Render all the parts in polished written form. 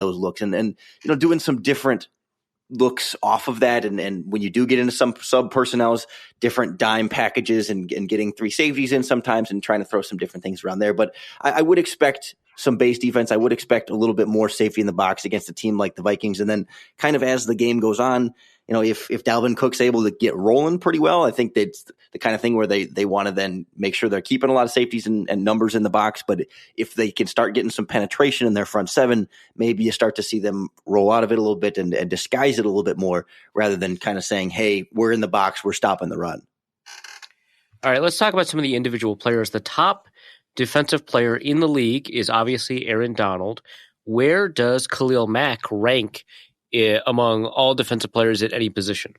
those looks and doing some different looks off of that. And when you do get into some sub personnels, different dime packages and getting 3 safeties in sometimes and trying to throw some different things around there. But I would expect some base defense. I would expect a little bit more safety in the box against a team like the Vikings. And then kind of as the game goes on, if Dalvin Cook's able to get rolling pretty well, I think that's the kind of thing where they want to then make sure they're keeping a lot of safeties and numbers in the box. But if they can start getting some penetration in their front 7, maybe you start to see them roll out of it a little bit and disguise it a little bit more rather than kind of saying, hey, we're in the box, we're stopping the run. All right, let's talk about some of the individual players. The top defensive player in the league is obviously Aaron Donald. Where does Khalil Mack rank among all defensive players at any position?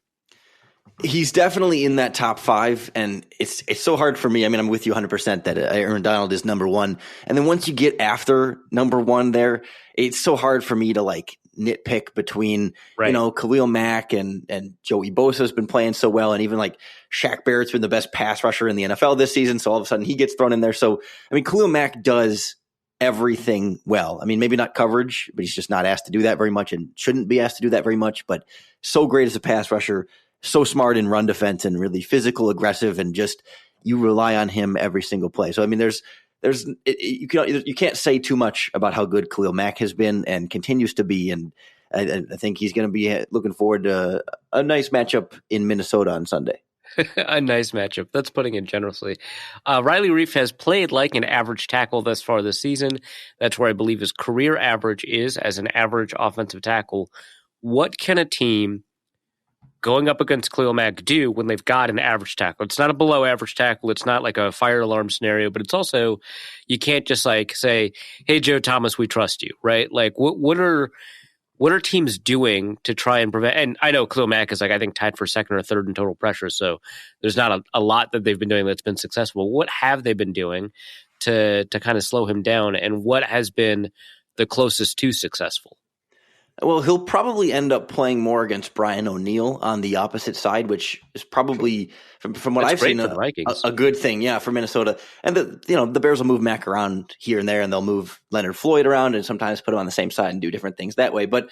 He's definitely in that top 5, and it's so hard for me. I mean, I'm with you 100% that Aaron Donald is number 1. And then once you get after number 1 there, it's so hard for me to like nitpick between, Khalil Mack and Joey Bosa has been playing so well. And even like Shaq Barrett's been the best pass rusher in the NFL this season. So all of a sudden he gets thrown in there. So, I mean, Khalil Mack does everything well. I mean, maybe not coverage, but he's just not asked to do that very much and shouldn't be asked to do that very much, but so great as a pass rusher, so smart in run defense and really physical, aggressive, and just you rely on him every single play. So, I mean, you can't say too much about how good Khalil Mack has been and continues to be. And I think he's going to be looking forward to a nice matchup in Minnesota on Sunday. A nice matchup. That's putting it generously. Riley Reiff has played like an average tackle thus far this season. That's where I believe his career average is as an average offensive tackle. What can a team going up against Khalil Mack do when they've got an average tackle? It's not a below average tackle. It's not like a fire alarm scenario, but it's also, you can't just like say, hey, Joe Thomas, we trust you, right? Like what are teams doing to try and prevent? And I know Khalil Mack is like, I think tied for 2nd or 3rd in total pressure. So there's not a lot that they've been doing that's been successful. What have they been doing to kind of slow him down? And what has been the closest to successful? Well, he'll probably end up playing more against Brian O'Neill on the opposite side, which is probably, from what I've seen, a good thing, for Minnesota. And the Bears will move Mack around here and there, and they'll move Leonard Floyd around and sometimes put him on the same side and do different things that way. But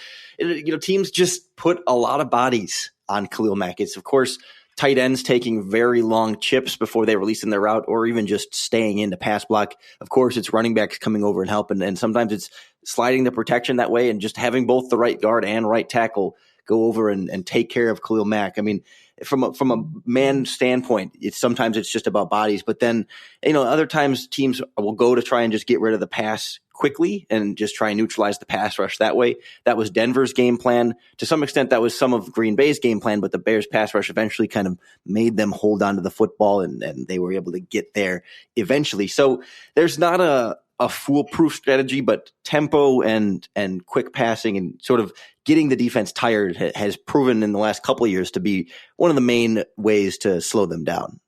teams just put a lot of bodies on Khalil Mack. It's, of course, tight ends taking very long chips before they release in their route or even just staying in to pass block. Of course, it's running backs coming over and helping, and sometimes it's sliding the protection that way and just having both the right guard and right tackle go over and take care of Khalil Mack. I mean, from a man standpoint, sometimes it's just about bodies, but then, other times teams will go to try and just get rid of the pass quickly and just try and neutralize the pass rush that way. That was Denver's game plan. To some extent, that was some of Green Bay's game plan, but the Bears pass rush eventually kind of made them hold on to the football and they were able to get there eventually. So there's not a foolproof strategy, but tempo and quick passing and sort of getting the defense tired has proven in the last couple of years to be one of the main ways to slow them down.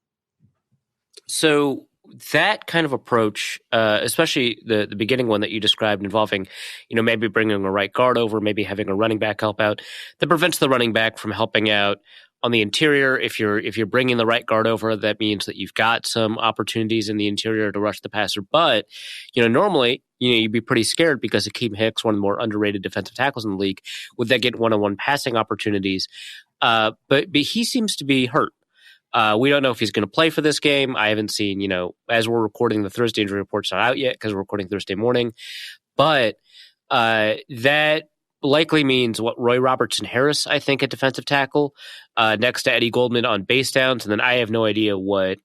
So that kind of approach, especially the beginning one that you described involving, maybe bringing a right guard over, maybe having a running back help out, that prevents the running back from helping out on the interior. If you're bringing the right guard over, that means that you've got some opportunities in the interior to rush the passer. But, normally, you'd be pretty scared because Akeem Hicks, one of the more underrated defensive tackles in the league, would that get one-on-one passing opportunities. But he seems to be hurt. We don't know if he's going to play for this game. I haven't seen, as we're recording, the Thursday injury report's not out yet because we're recording Thursday morning. But that likely means Roy Robertson Harris, I think, at defensive tackle, next to Eddie Goldman on base downs. And then I have no idea what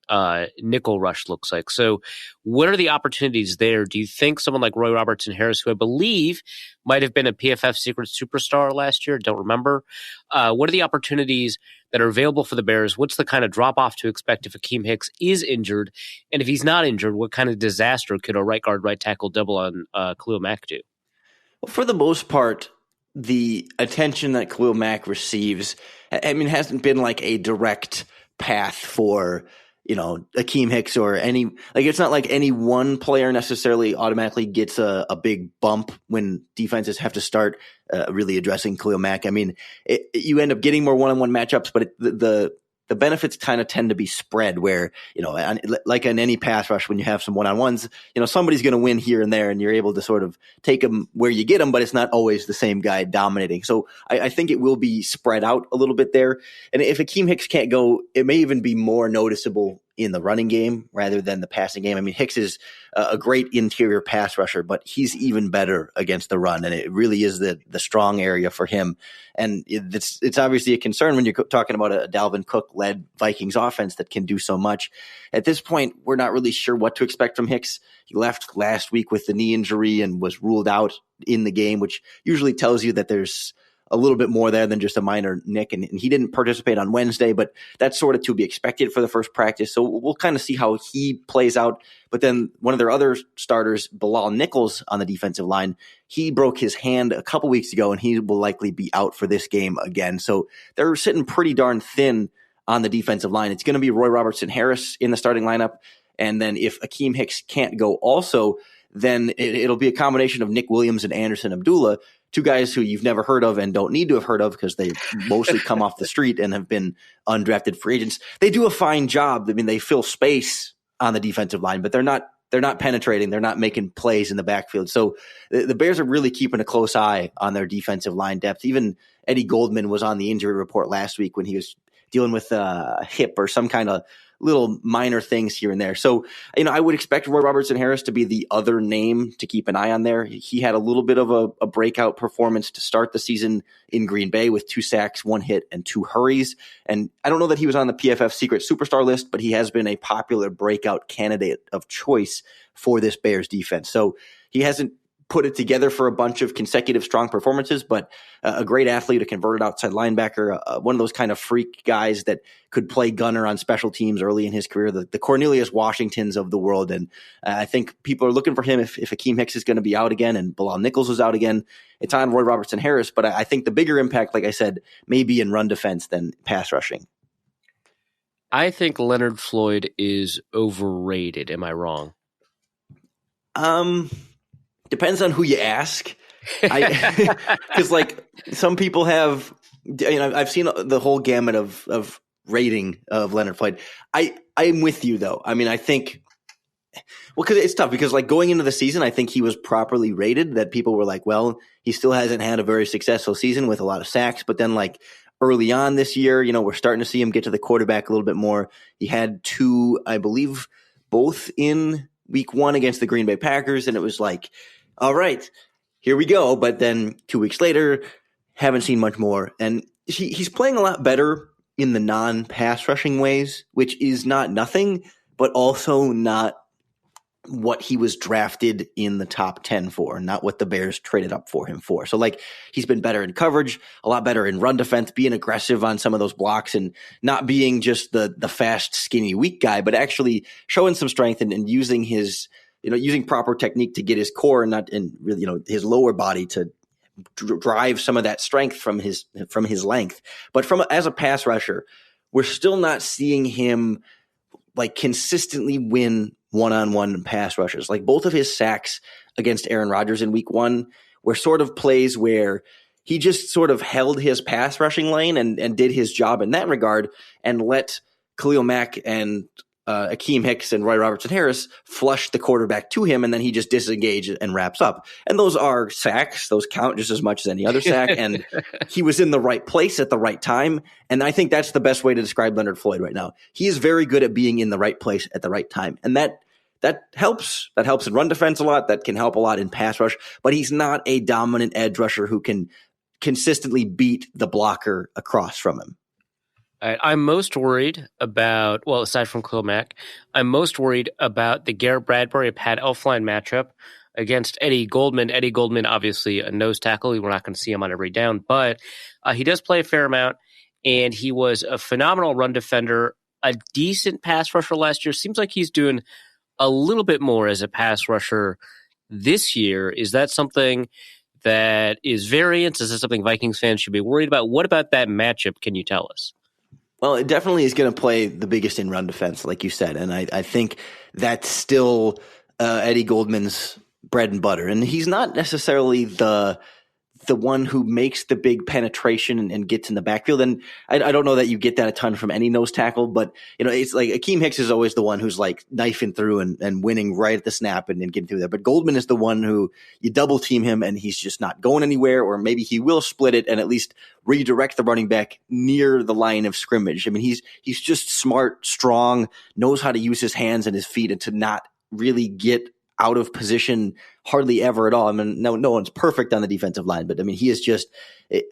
nickel rush looks like. So what are the opportunities there? Do you think someone like Roy Robertson Harris, who I believe might have been a PFF secret superstar last year, don't remember, what are the opportunities that are available for the Bears? What's the kind of drop-off to expect if Akeem Hicks is injured? And if he's not injured, what kind of disaster could a right guard, right tackle double on Khalil Mack do? Well, for the most part, the attention that Khalil Mack receives, hasn't been like a direct path for, Akeem Hicks or it's not like any one player necessarily automatically gets a big bump when defenses have to start really addressing Khalil Mack. You end up getting more one-on-one matchups, but the the benefits kind of tend to be spread where, like in any pass rush, when you have some one-on-ones, somebody's going to win here and there and you're able to sort of take them where you get them, but it's not always the same guy dominating. So I think it will be spread out a little bit there. And if Akeem Hicks can't go, it may even be more noticeable in the running game rather than the passing game. I mean, Hicks is a great interior pass rusher, but he's even better against the run. And it really is the strong area for him. And it's obviously a concern when you're talking about a Dalvin Cook-led Vikings offense that can do so much. At this point, we're not really sure what to expect from Hicks. He left last week with the knee injury and was ruled out in the game, which usually tells you that there's a little bit more there than just a minor nick. And he didn't participate on Wednesday, but that's sort of to be expected for the first practice. So we'll kind of see how he plays out. But then one of their other starters, Bilal Nichols on the defensive line, he broke his hand a couple weeks ago and he will likely be out for this game again. So they're sitting pretty darn thin on the defensive line. It's going to be Roy Robertson Harris in the starting lineup. And then if Akeem Hicks can't go also, then it'll be a combination of Nick Williams and Anderson Abdullah, two guys who you've never heard of and don't need to have heard of because they mostly come off the street and have been undrafted free agents. They do a fine job. I mean, they fill space on the defensive line, but they're not penetrating. They're not making plays in the backfield. So the Bears are really keeping a close eye on their defensive line depth. Even Eddie Goldman was on the injury report last week when he was dealing with a hip or some kind of little minor things here and there. So, I would expect Roy Robertson Harris to be the other name to keep an eye on there. He had a little bit of a breakout performance to start the season in Green Bay with 2 sacks, 1 hit, and 2 hurries. And I don't know that he was on the PFF secret superstar list, but he has been a popular breakout candidate of choice for this Bears defense. So he hasn't put it together for a bunch of consecutive strong performances, but a great athlete, a converted outside linebacker, one of those kind of freak guys that could play gunner on special teams early in his career, the Cornelius Washingtons of the world. And I think people are looking for him if Akeem Hicks is going to be out again and Bilal Nichols is out again. It's on Roy Robertson Harris, but I think the bigger impact, like I said, may be in run defense than pass rushing. I think Leonard Floyd is overrated. Am I wrong? Depends on who you ask. Because like some people have, I've seen the whole gamut of rating of Leonard Floyd. I'm with you though. I mean, I think, because it's tough because like going into the season, I think he was properly rated, that people were like, well, he still hasn't had a very successful season with a lot of sacks. But then like early on this year, we're starting to see him get to the quarterback a little bit more. He had 2, I believe, both in week 1 against the Green Bay Packers. And it was like, all right, here we go. But then 2 weeks later, haven't seen much more. And he's playing a lot better in the non-pass rushing ways, which is not nothing, but also not what he was drafted in the top 10 for, not what the Bears traded up for him for. So like he's been better in coverage, a lot better in run defense, being aggressive on some of those blocks and not being just the fast, skinny, weak guy, but actually showing some strength and using his using proper technique to get his core and not in really, his lower body to drive some of that strength from his length. But as a pass rusher, we're still not seeing him like consistently win one-on-one pass rushes. Like both of his sacks against Aaron Rodgers in week 1 were sort of plays where he just sort of held his pass rushing lane and did his job in that regard and let Khalil Mack and Akeem Hicks and Roy Robertson Harris flush the quarterback to him, and then he just disengages and wraps up. And those are sacks. Those count just as much as any other sack. And he was in the right place at the right time. And I think that's the best way to describe Leonard Floyd right now. He is very good at being in the right place at the right time. And that helps. That helps in run defense a lot. That can help a lot in pass rush. But he's not a dominant edge rusher who can consistently beat the blocker across from him. I'm most worried about, well, aside from Khalil Mack, I'm most worried about the Garrett Bradbury Pat Elflein matchup against Eddie Goldman. Eddie Goldman, obviously a nose tackle. We're not going to see him on every down, but he does play a fair amount, and he was a phenomenal run defender, a decent pass rusher last year. Seems like he's doing a little bit more as a pass rusher this year. Is that something that is variance? Is that something Vikings fans should be worried about? What about that matchup can you tell us? Well, it definitely is going to play the biggest in run defense, like you said. And I think that's still Eddie Goldman's bread and butter. And he's not necessarily the the one who makes the big penetration and gets in the backfield. And I don't know that you get that a ton from any nose tackle, but it's like Akeem Hicks is always the one who's like knifing through and winning right at the snap and getting through there. But Goldman is the one who you double team him and he's just not going anywhere, or maybe he will split it and at least redirect the running back near the line of scrimmage. I mean, he's just smart, strong, knows how to use his hands and his feet and to not really get out of position hardly ever at all. I mean, no one's perfect on the defensive line, but I mean, he is just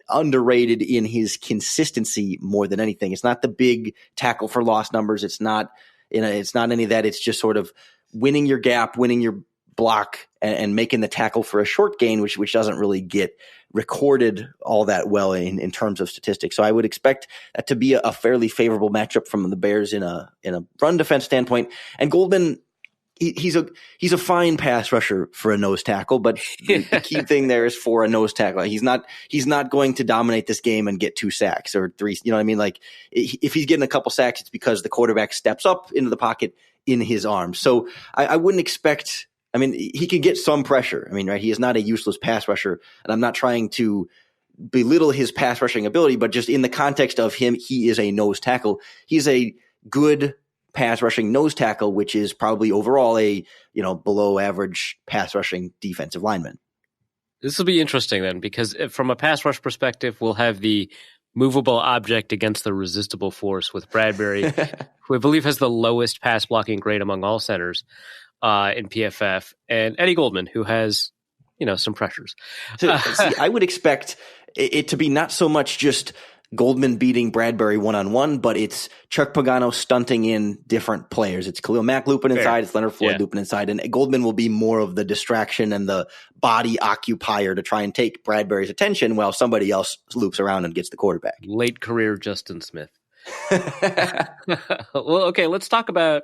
underrated in his consistency more than anything. It's not the big tackle for loss numbers. It's not, it's not any of that. It's just sort of winning your gap, winning your block, and making the tackle for a short gain, which doesn't really get recorded all that well in terms of statistics. So I would expect that to be a fairly favorable matchup from the Bears in a run defense standpoint. And Goldman, he's a fine pass rusher for a nose tackle, but the key thing there is for a nose tackle. He's not going to dominate this game and get 2 sacks or 3. You know what I mean? Like if he's getting a couple sacks, it's because the quarterback steps up into the pocket in his arms. So I wouldn't expect. I mean, he can get some pressure. I mean, right? He is not a useless pass rusher, and I'm not trying to belittle his pass rushing ability, but just in the context of him, he is a nose tackle. He's a good pass rushing nose tackle, which is probably overall a below average pass rushing defensive lineman. This will be interesting then, because from a pass rush perspective, we'll have the movable object against the resistible force with Bradbury, who I believe has the lowest pass blocking grade among all centers in PFF, and Eddie Goldman, who has some pressures. So, see, I would expect it to be not so much just Goldman beating Bradbury one-on-one, but it's Chuck Pagano stunting in different players. It's Khalil Mack looping inside. It's Leonard Floyd looping inside. And Goldman will be more of the distraction and the body occupier to try and take Bradbury's attention while somebody else loops around and gets the quarterback. Late career Justin Smith. Well, okay, let's talk about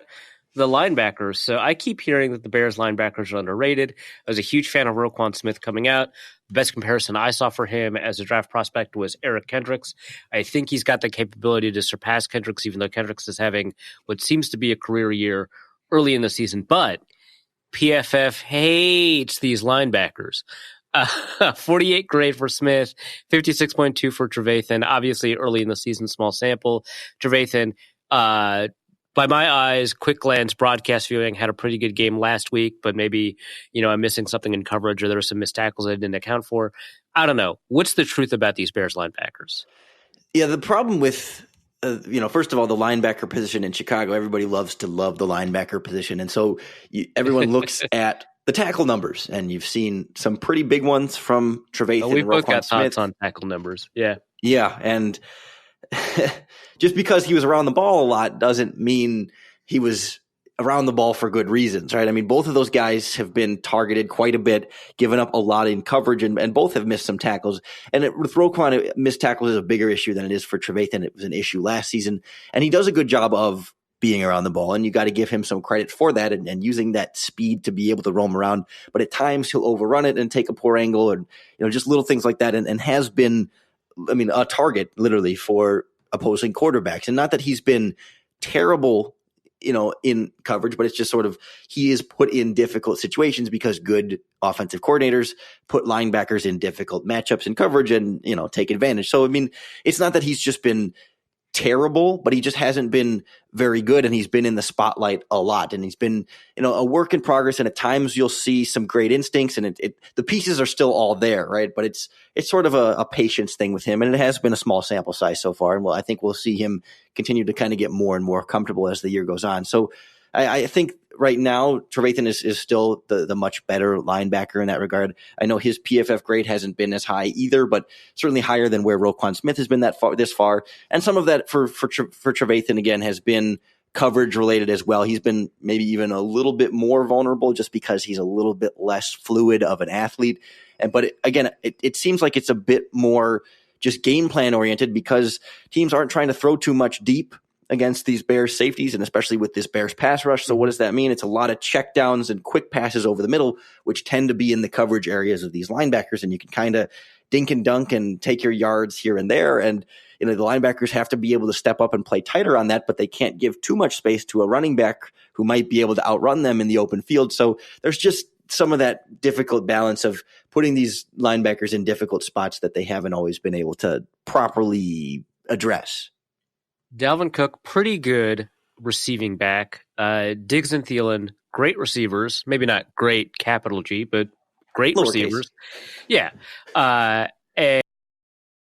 the linebackers. So I keep hearing that the Bears linebackers are underrated. I was a huge fan of Roquan Smith coming out. The best comparison I saw for him as a draft prospect was Eric Kendricks. I think he's got the capability to surpass Kendricks, even though Kendricks is having what seems to be a career year early in the season. But PFF hates these linebackers. 48 grade for Smith, 56.2 for Trevathan. Obviously, early in the season, small sample. Trevathan, by my eyes, quick glance broadcast viewing, had a pretty good game last week, but maybe, I'm missing something in coverage or there were some missed tackles I didn't account for. I don't know. What's the truth about these Bears linebackers? Yeah, the problem with, first of all, the linebacker position in Chicago, everybody loves to love the linebacker position. And so everyone looks at the tackle numbers, and you've seen some pretty big ones from Trevathan. We both Roquan got Smith. Thoughts on tackle numbers. Yeah. Yeah, and just because he was around the ball a lot doesn't mean he was around the ball for good reasons, right? I mean, both of those guys have been targeted quite a bit, given up a lot in coverage, and both have missed some tackles. And with Roquan, missed tackles is a bigger issue than it is for Trevathan. It was an issue last season, and he does a good job of being around the ball, and you got to give him some credit for that and using that speed to be able to roam around. But at times he'll overrun it and take a poor angle, and just little things like that, and has been, a target literally for opposing quarterbacks. And not that he's been terrible, in coverage, but it's just sort of, he is put in difficult situations because good offensive coordinators put linebackers in difficult matchups in coverage and, take advantage. So, it's not that he's just been terrible, but he just hasn't been very good, and he's been in the spotlight a lot, and he's been a work in progress, and at times you'll see some great instincts, and the pieces are still all there, right? But it's sort of a patience thing with him, and it has been a small sample size so far, and I think we'll see him continue to kind of get more and more comfortable as the year goes on. So I think right now Trevathan is still the much better linebacker in that regard. I know his PFF grade hasn't been as high either, but certainly higher than where Roquan Smith has been this far. And some of that for Trevathan, again, has been coverage related as well. He's been maybe even a little bit more vulnerable just because he's a little bit less fluid of an athlete. But it seems like it's a bit more just game plan oriented because teams aren't trying to throw too much deep against these Bears safeties, and especially with this Bears pass rush. So what does that mean? It's a lot of checkdowns and quick passes over the middle, which tend to be in the coverage areas of these linebackers, and you can kind of dink and dunk and take your yards here and there. And the linebackers have to be able to step up and play tighter on that, but they can't give too much space to a running back who might be able to outrun them in the open field. So there's just some of that difficult balance of putting these linebackers in difficult spots that they haven't always been able to properly address. Dalvin Cook, pretty good receiving back. Diggs and Thielen, great receivers. Maybe not great, capital G, but great receivers. Yeah. And